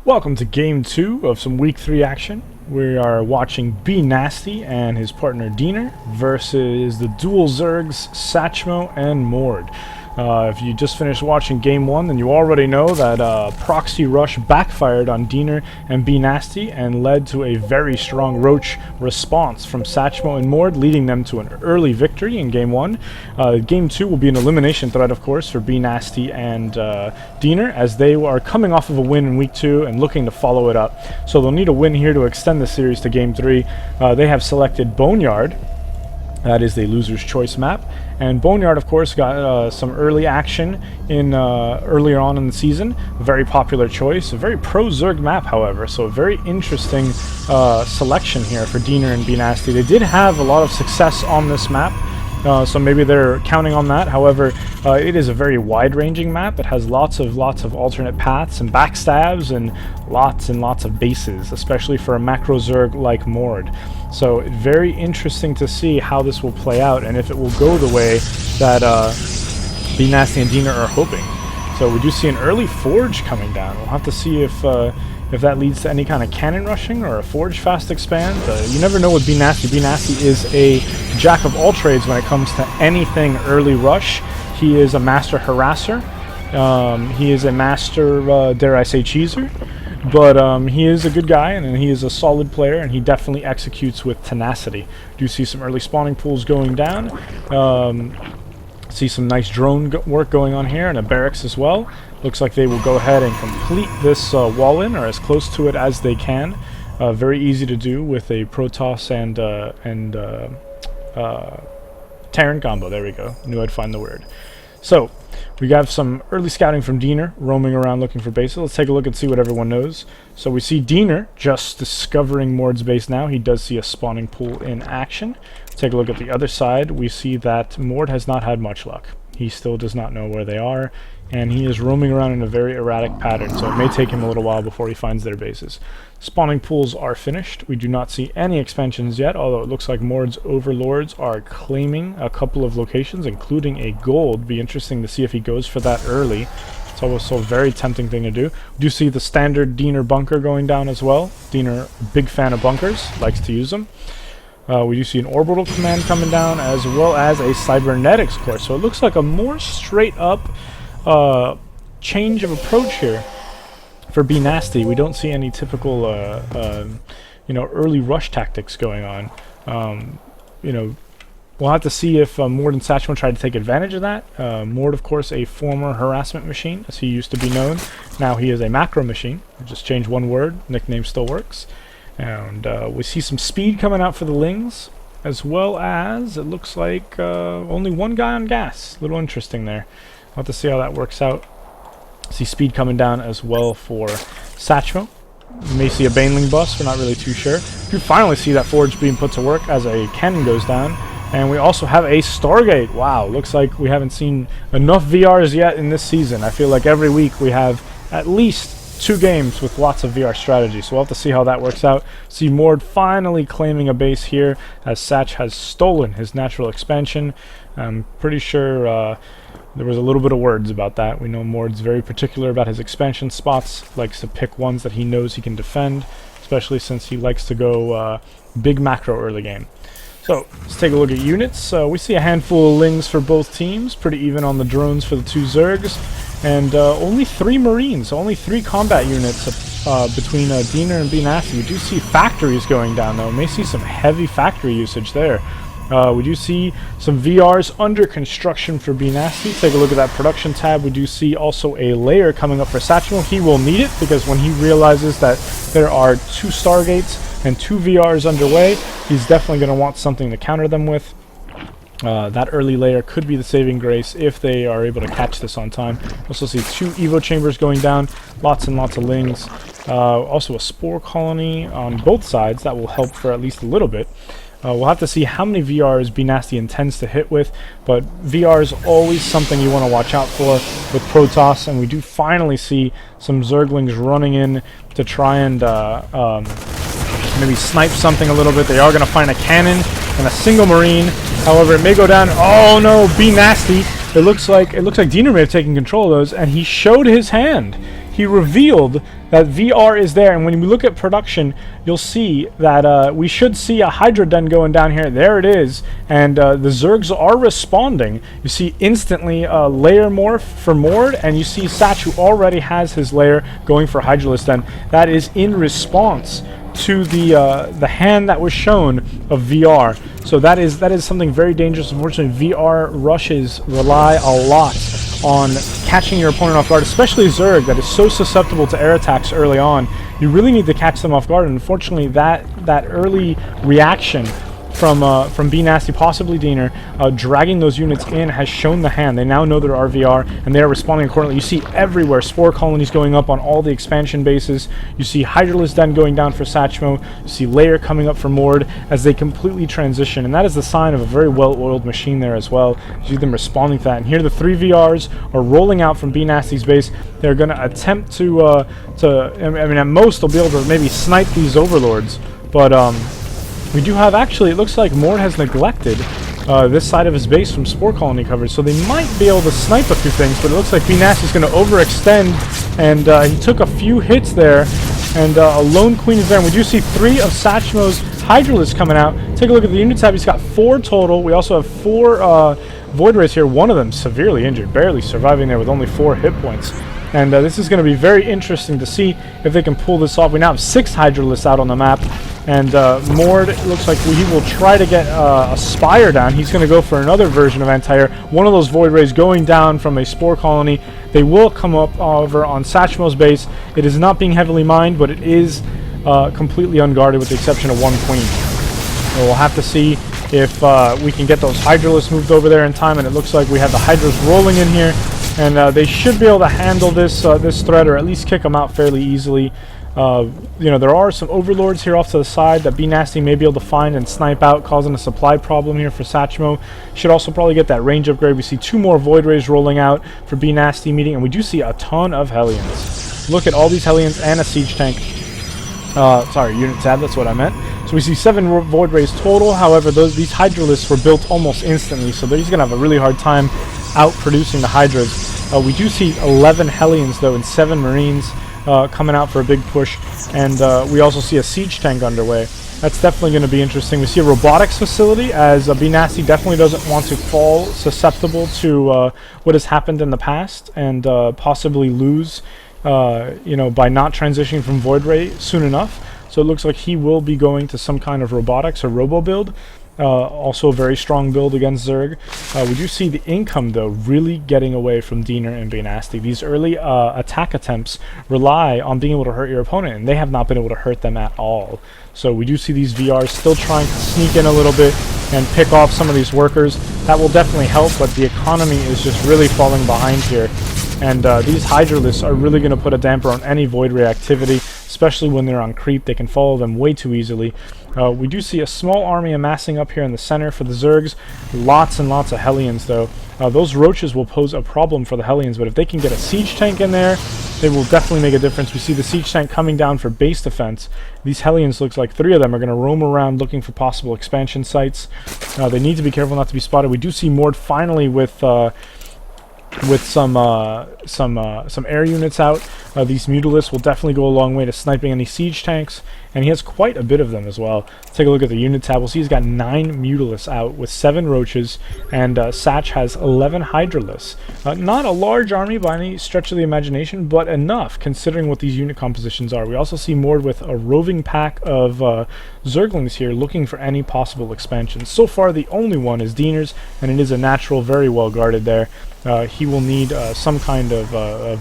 Welcome to Game 2 of some Week 3 action. We are watching bnasty and his partner Diener versus the dual Zergs Satchmo and Mord. If you just finished watching Game 1, then you already know that Proxy Rush backfired on Diener and bnasty and led to a very strong Roach response from Satchmo and Mord, leading them to an early victory in Game 1. Game 2 will be an elimination threat, of course, for bnasty and Diener, as they are coming off of a win in Week 2 and looking to follow it up. So they'll need a win here to extend the series to Game 3. They have selected Boneyard. That is the loser's choice map, and Boneyard, of course, got some early action in earlier on in the season. A very popular choice, a very pro-Zerg map, however, so a very interesting selection here for Diener and bnasty. They did have a lot of success on this map, so maybe they're counting on that. However, it is a very wide-ranging map. It has lots of alternate paths and backstabs and lots of bases, especially for a macro Zerg like Mord. So very interesting to see how this will play out and if it will go the way that bnasty and Diener are hoping. So we do see an early Forge coming down. We'll have to see if that leads to any kind of cannon rushing or a Forge fast expand. You never know with bnasty. bnasty is a jack of all trades when it comes to anything early rush. He is a master harasser. He is a master, dare I say, cheeser. But he is a good guy, and he is a solid player, and he definitely executes with tenacity. Do see some early spawning pools going down. See some nice drone work going on here, and a barracks as well. Looks like they will go ahead and complete this wall in, or as close to it as they can. Very easy to do with a Protoss and Terran combo. There we go. Knew I'd find the word. So we have some early scouting from Diener, roaming around looking for bases. Let's take a look and see what everyone knows. So we see Diener just discovering Mord's base now. He does see a spawning pool in action. Take a look at the other side. We see that Mord has not had much luck. He still does not know where they are, and he is roaming around in a very erratic pattern, so it may take him a little while before he finds their bases. Spawning pools are finished. We do not see any expansions yet, although it looks like Mord's overlords are claiming a couple of locations, including a gold. Be interesting to see if he goes for that early. It's also a very tempting thing to do. We do see the standard Diener bunker going down as well. Diener, big fan of bunkers, likes to use them. We do see an orbital command coming down, as well as a cybernetics core. So it looks like a more straight up change of approach here for bnasty. We don't see any typical early rush tactics going on. We'll have to see if Mord and Satchmo try to take advantage of that. Mord, of course, a former harassment machine, as he used to be known. Now he is a macro machine. Just change one word, nickname still works. And we see some speed coming out for the Lings, as well as it looks like only one guy on gas. A little interesting there. We'll have to see how that works out. See speed coming down as well for Satchmo. You may see a Baneling bust, we're not really too sure. You finally see that Forge being put to work as a cannon goes down. And we also have a Stargate. Wow, looks like we haven't seen enough VRs yet in this season. I feel like every week we have at least 2 games with lots of VR strategy, so we'll have to see how that works out. See Mord finally claiming a base here, as Satch has stolen his natural expansion. I'm pretty sure there was a little bit of words about that. We know Mord's very particular about his expansion spots, likes to pick ones that he knows he can defend, especially since he likes to go big macro early game. So let's take a look at units. We see a handful of Lings for both teams, pretty even on the drones for the 2 Zergs. And only 3 Marines, only 3 combat units between Diener and bnasty. We do see factories going down, though. We may see some heavy factory usage there. We do see some VRs under construction for bnasty. Take a look at that production tab. We do see also a layer coming up for Satchmo. He will need it, because when he realizes that there are 2 Stargates and 2 VRs underway, he's definitely going to want something to counter them with. That early layer could be the saving grace if they are able to catch this on time. Also see 2 Evo chambers going down, lots and lots of Lings. Also a spore colony on both sides. That will help for at least a little bit. We'll have to see how many VRs bnasty intends to hit with, but VR is always something you want to watch out for with Protoss, and we do finally see some Zerglings running in to try and maybe snipe something a little bit. They are going to find a cannon and a single Marine. However, it may go down. Oh no, bnasty. It looks like Diener may have taken control of those, and he showed his hand. he revealed that VR is there, and when we look at production, you'll see that we should see a Hydra Den going down here. There it is, and the Zergs are responding. You see instantly layer morph for Mord, and you see Satch, who already has his layer, going for Hydralisk Den. That is in response to the hand that was shown of VR. So that is something very dangerous. Unfortunately, VR rushes rely a lot on catching your opponent off guard, especially Zerg that is so susceptible to air attacks early on. You really need to catch them off guard, and unfortunately that early reaction from bnasty, possibly Diener, dragging those units in has shown the hand. They now know there are VR, and they are responding accordingly. You see everywhere spore colonies going up on all the expansion bases. You see Hydralisk Den going down for Satchmo. You see Layer coming up for Mord as they completely transition, and that is the sign of a very well-oiled machine there as well. You see them responding to that, and here the 3 VRs are rolling out from bnasty's base. They're going to attempt to, I mean, at most they'll be able to maybe snipe these overlords, but we do have, actually, it looks like Mord has neglected this side of his base from spore colony coverage, so they might be able to snipe a few things, but it looks like bnasty's going to overextend, and he took a few hits there, and a lone queen is there, and we do see 3 of Satchmo's Hydralisks coming out. Take a look at the unit tab. He's got 4 total. We also have 4 Void Rays here, one of them severely injured, barely surviving there with only 4 hit points. And this is going to be very interesting to see if they can pull this off. We now have 6 Hydralisks out on the map, and Mord looks like he will try to get a Spire down. He's going to go for another version of Anti-Air. One of those Void Rays going down from a Spore Colony. They will come up over on Satchmo's base. It is not being heavily mined, but it is completely unguarded with the exception of 1 Queen. So we'll have to see if we can get those Hydralisks moved over there in time, and it looks like we have the Hydras rolling in here. And they should be able to handle this this threat, or at least kick them out fairly easily. You know, there are some overlords here off to the side that bnasty may be able to find and snipe out, causing a supply problem here for Satchmo. Should also probably get that range upgrade. We see 2 more Void Rays rolling out for bnasty meeting, and we do see a ton of Hellions. Look at all these Hellions and a Siege Tank. Sorry, unit tab, that's what I meant. So we see 7 Void Rays total. However, these Hydralisks were built almost instantly, so he's going to have a really hard time out-producing the Hydras. We do see 11 Hellions, though, and 7 Marines coming out for a big push. And we also see a Siege Tank underway. That's definitely going to be interesting. We see a robotics facility, as bnasty definitely doesn't want to fall susceptible to what has happened in the past, and possibly lose, you know, by not transitioning from Void Ray soon enough. So it looks like he will be going to some kind of robotics or robo build. Also a very strong build against Zerg. We do see the income, though, really getting away from Diener and bnasty. These early attack attempts rely on being able to hurt your opponent, and they have not been able to hurt them at all. So we do see these VRs still trying to sneak in a little bit and pick off some of these workers. That will definitely help, but the economy is just really falling behind here. And these Hydralisks are really going to put a damper on any Void Ray activity, especially when they're on creep. They can follow them way too easily. We do see a small army amassing up here in the center for the Zergs. Lots and lots of Hellions, though. Those Roaches will pose a problem for the Hellions, but if they can get a Siege Tank in there, they will definitely make a difference. We see the Siege Tank coming down for base defense. These Hellions, looks like 3 of them are going to roam around looking for possible expansion sites. They need to be careful not to be spotted. We do see Mord finally with some air units out. These Mutalisks will definitely go a long way to sniping any Siege Tanks, and he has quite a bit of them as well. Let's take a look at the unit tab. We'll see he's got 9 Mutalisks out with 7 Roaches, and Satch has 11 Hydralisks. Not a large army by any stretch of the imagination, but enough considering what these unit compositions are. We also see Mord with a roving pack of Zerglings here looking for any possible expansions. So far the only one is Diener's, and it is a natural, very well guarded there. He will need some kind of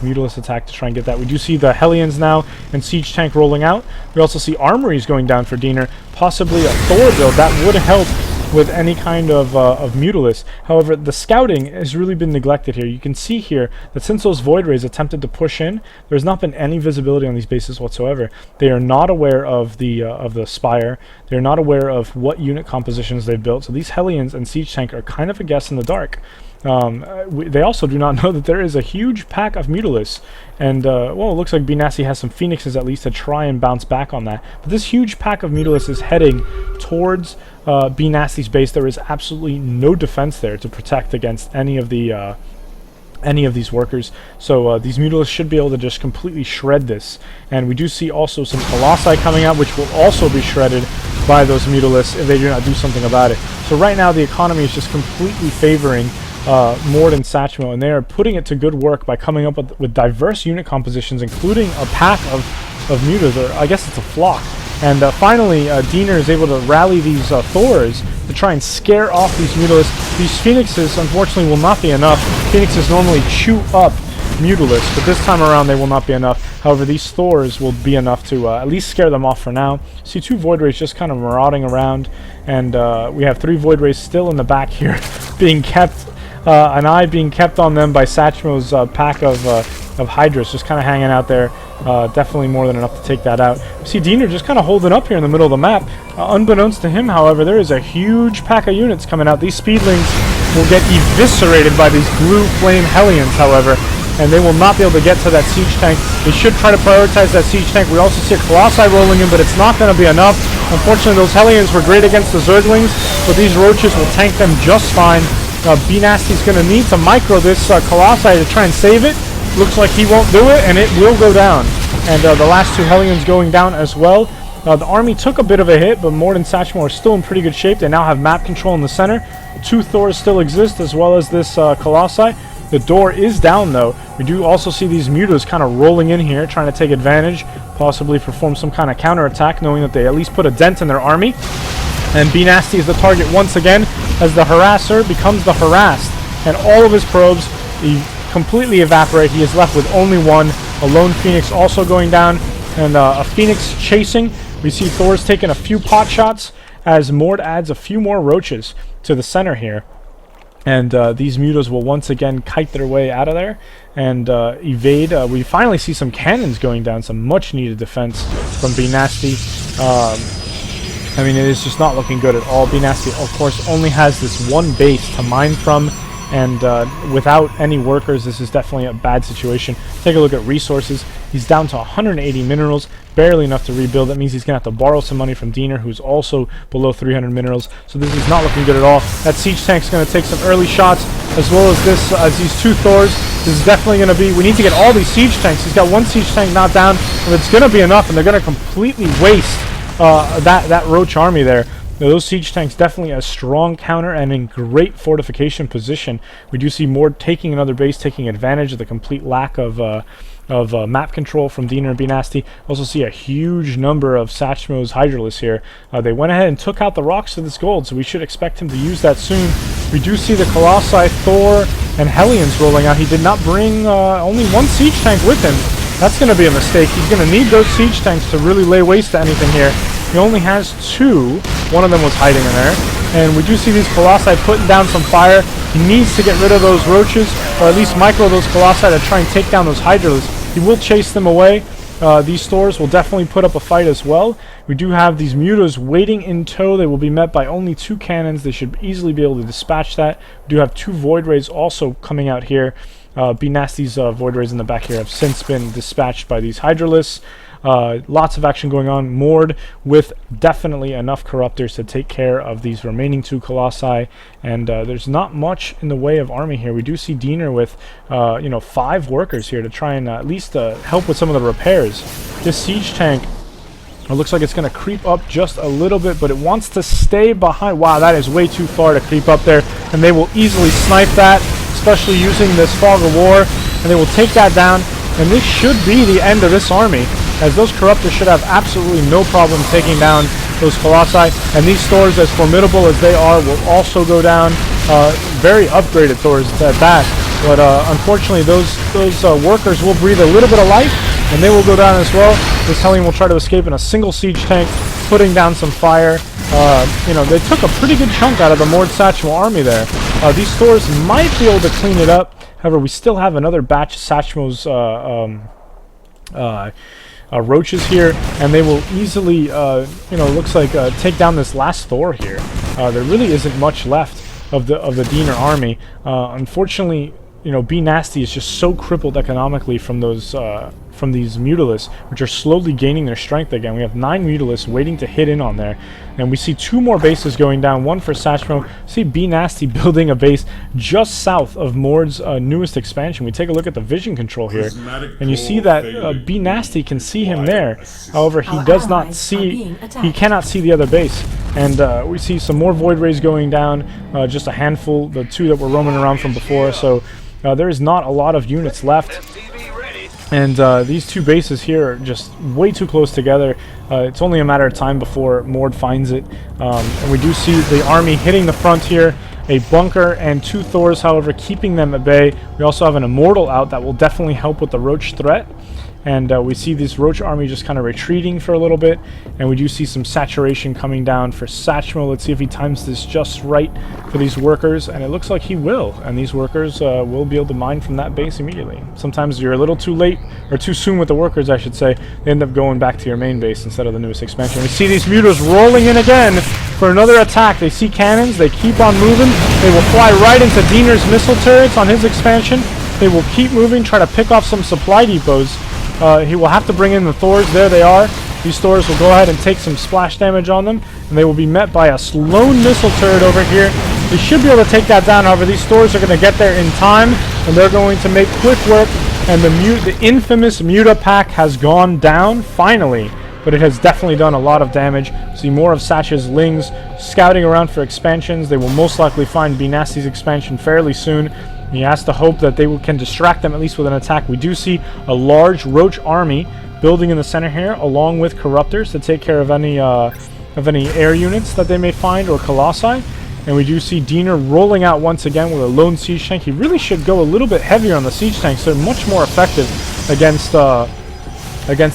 Mutalisk attack to try and get that. We do see the Hellions now and Siege Tank rolling out. We also see armories going down for Diener, possibly a Thor build. That would help with any kind of Mutalisk. However, the scouting has really been neglected here. You can see here that since those Void Rays attempted to push in, there's not been any visibility on these bases whatsoever. They are not aware of the Spire. They're not aware of what unit compositions they've built. So these Hellions and Siege Tank are kind of a guess in the dark. They also do not know that there is a huge pack of Mutalisks, and well, it looks like bnasty has some Phoenixes at least to try and bounce back on that. But this huge pack of Mutalisks is heading towards bnasty's base. There is absolutely no defense there to protect against any of the any of these workers. So these Mutalisks should be able to just completely shred this. And we do see also some Colossi coming out, which will also be shredded by those Mutalisks if they do not do something about it. So right now the economy is just completely favoring Mord and Satchmo, and they are putting it to good work by coming up with diverse unit compositions, including a pack of Mutas, or I guess it's a flock. And finally, Diener is able to rally these Thors to try and scare off these Mutalisks. These Phoenixes, unfortunately, will not be enough. Phoenixes normally chew up Mutalisks, but this time around they will not be enough. However, these Thors will be enough to at least scare them off for now. See two Void Rays just kind of marauding around, and we have 3 Void Rays still in the back here, being kept, an eye being kept on them by Satchmo's pack of Hydras, just kind of hanging out there. Definitely more than enough to take that out. We see Diener just kind of holding up here in the middle of the map. Unbeknownst to him, however, there is a huge pack of units coming out. These Speedlings will get eviscerated by these blue flame Hellions, however, and they will not be able to get to that siege tank. They should try to prioritize that siege tank. We also see a Colossi rolling in, but it's not going to be enough. Unfortunately, those Hellions were great against the Zerglings, but these Roaches will tank them just fine. bnasty's going to need to micro this Colossi to try and save it. Looks like he won't do it, and it will go down. And the last 2 Hellions going down as well. The army took a bit of a hit, but Mord and Satchmo are still in pretty good shape. They now have map control in the center. 2 Thors still exist, as well as this Colossi. The door is down, though. We do also see these Mutas kind of rolling in here, trying to take advantage, possibly perform some kind of counterattack, knowing that they at least put a dent in their army. And bnasty is the target once again, as the harasser becomes the harassed. And all of his probes completely evaporate. He is left with only 1. A lone Phoenix also going down, and a Phoenix chasing. We see Thor's taking a few pot shots as Mord adds a few more Roaches to the center here. And these Mutas will once again kite their way out of there and evade. We finally see some cannons going down, some much needed defense from bnasty. I mean, it is just not looking good at all. bnasty, of course, only has this 1 base to mine from, and without any workers, this is definitely a bad situation. Take a look at resources. He's down to 180 minerals, barely enough to rebuild. That means he's going to have to borrow some money from Diener, who's also below 300 minerals. So this is not looking good at all. That siege tank's going to take some early shots, as well as this, as these 2 Thors. This is definitely going to be, we need to get all these siege tanks. He's got 1 siege tank not down, and it's going to be enough, and they're going to completely waste that Roach army there. Now, those siege tanks definitely a strong counter and in great fortification position. We do see Mord taking another base, taking advantage of the complete lack of map control from Diener and bnasty. Also see a huge number of Satchmo's Hydralisks here. They went ahead and took out the rocks to this gold, so we should expect him to use that soon. We do see the Colossi, Thor, and Hellions rolling out. He did not bring only 1 siege tank with him. That's going to be a mistake. He's going to need those siege tanks to really lay waste to anything here. He only has 2. One of them was hiding in there. And we do see these Colossi putting down some fire. He needs to get rid of those Roaches, or at least micro those Colossi to try and take down those Hydralisks. He will chase them away. These Thors will definitely put up a fight as well. We do have these Mutas waiting in tow. They will be met by only 2 cannons. They should easily be able to dispatch that. We do have 2 Void Rays also coming out here. bnasty's Void Rays in the back here have since been dispatched by these Hydralisks. Lots of action going on. Mord with definitely enough Corruptors to take care of these remaining 2 Colossi, and there's not much in the way of army here. We do see Diener with 5 workers here to try and at least help with some of the repairs. This siege tank, it looks like it's going to creep up just a little bit, but it wants to stay behind. Wow, that is way too far to creep up there, and they will easily snipe that, especially using this Fog of War, and they will take that down, and this should be the end of this army, as those Corruptors should have absolutely no problem taking down those Colossi, and these Thors, as formidable as they are, will also go down. Very upgraded Thors at that, but unfortunately those workers will breathe a little bit of life, and they will go down as well. This Hellion will try to escape in a single siege tank, putting down some fire. They took a pretty good chunk out of the Mord Satchmo army there. These Thors might be able to clean it up. However, we still have another batch of Satchmo's Roaches here, and they will easily, looks like take down this last Thor here. There really isn't much left of the Diener army. Unfortunately, bnasty is just so crippled economically from those from these Mutalisks, which are slowly gaining their strength again. We have 9 Mutalisks waiting to hit in on there. And we see 2 more bases going down, one for Satchmo. See bnasty building a base just south of Mord's newest expansion. We take a look at the vision control here, and you see that bnasty can see him there. However, he does not see, he cannot see the other base. And we see some more Void Rays going down, just a handful, the 2 that were roaming around from before. So there is not a lot of units left. And these 2 bases here are just way too close together. It's only a matter of time before Mord finds it. And we do see the army hitting the front here. A bunker and 2 Thors, however, keeping them at bay. We also have an Immortal out that will definitely help with the Roach threat. And we see this Roach army just kind of retreating for a little bit. And we do see some saturation coming down for Satchmo. Let's see if he times this just right for these workers. And it looks like he will. And these workers will be able to mine from that base immediately. Sometimes you're a little too late, or too soon with the workers, I should say. They end up going back to your main base instead of the newest expansion. We see these Mutas rolling in again for another attack. They see cannons. They keep on moving. They will fly right into Diener's missile turrets on his expansion. They will keep moving, try to pick off some supply depots. He will have to bring in the Thors. There they are. These Thors will go ahead and take some splash damage on them, and they will be met by a lone missile turret over here. They should be able to take that down. However, these Thors are going to get there in time, and they're going to make quick work. And the infamous Muta pack has gone down, finally. But it has definitely done a lot of damage. See more of Satch's Lings scouting around for expansions. They will most likely find bnasty's expansion fairly soon. He has to hope that they can distract them at least with an attack. We do see a large Roach army building in the center here, along with Corruptors to take care of any air units that they may find, or Colossi. And we do see Diener rolling out once again with a lone siege tank. He really should go a little bit heavier on the siege tanks. They're much more effective against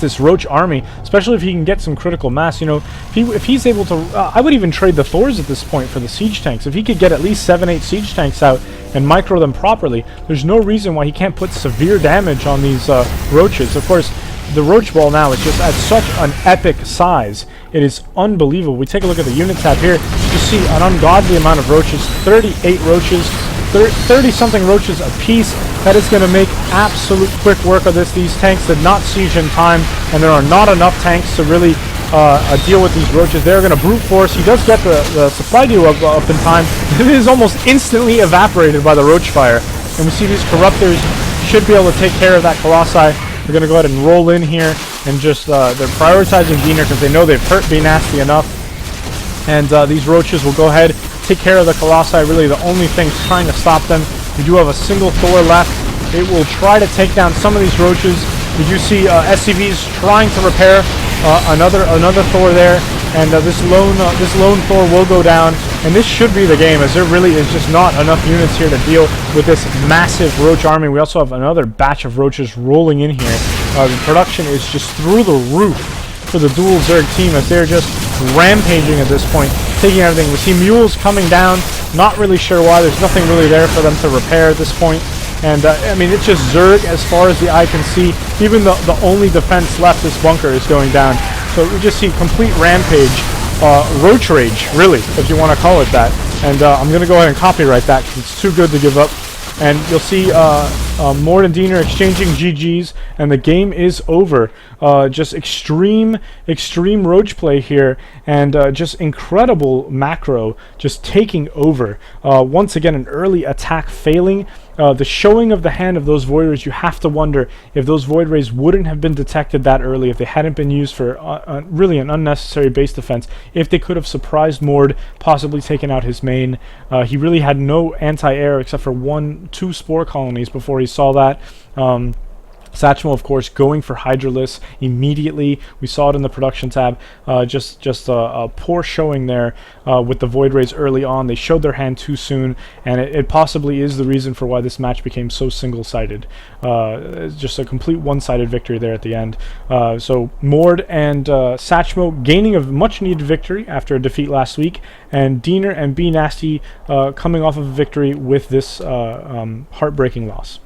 this Roach army, especially if he can get some critical mass. You know, if he's able to, I would even trade the Thors at this point for the siege tanks. If he could get at least 7-8 siege tanks out and micro them properly, there's no reason why he can't put severe damage on these Roaches. Of course, the Roach Ball now is just at such an epic size. It is unbelievable. We take a look at the unit tab here. You see an ungodly amount of Roaches, 38 Roaches, 30-something Roaches apiece. That is going to make absolute quick work of this. These tanks did not siege in time, and there are not enough tanks to really deal with these Roaches. They're going to brute force. He does get the supply depot up in time. It is almost instantly evaporated by the Roach fire. And we see these Corruptors should be able to take care of that Colossi. They're going to go ahead and roll in here and just, they're prioritizing Diener because they know they've hurt bnasty enough. And these Roaches will go ahead, take care of the Colossi. Really the only thing trying to stop them. We do have a single Thor left. It will try to take down some of these Roaches. We do see SCVs trying to repair another Thor there. And this lone Thor will go down. And this should be the game, as there really is just not enough units here to deal with this massive Roach army. We also have another batch of Roaches rolling in here. The production is just through the roof for the dual Zerg team, as they're just rampaging at this point, taking everything. We see mules coming down, not really sure why. There's nothing really there for them to repair at this point. And I mean, it's just Zerg as far as the eye can see. Even the only defense left, this bunker, is going down. So we just see complete rampage, Roach rage, really, if you want to call it that. And I'm going to go ahead and copyright that because it's too good to give up. And you'll see Mord and Diener exchanging GGs, and the game is over. Just extreme Roach play here, and just incredible macro just taking over. Once again, an early attack failing. The showing of the hand of those Void Rays, you have to wonder if those Void Rays wouldn't have been detected that early, if they hadn't been used for really an unnecessary base defense, if they could have surprised Mord, possibly taken out his main. He really had no anti-air except for 1-2 spore colonies before he saw that. Satchmo, of course, going for Hydralisk immediately. We saw it in the production tab. Just a poor showing there with the Void Rays early on. They showed their hand too soon, and it possibly is the reason for why this match became so single-sided. Just a complete one-sided victory there at the end. So Mord and Satchmo gaining a much-needed victory after a defeat last week, and Diener and bnasty coming off of a victory with this heartbreaking loss.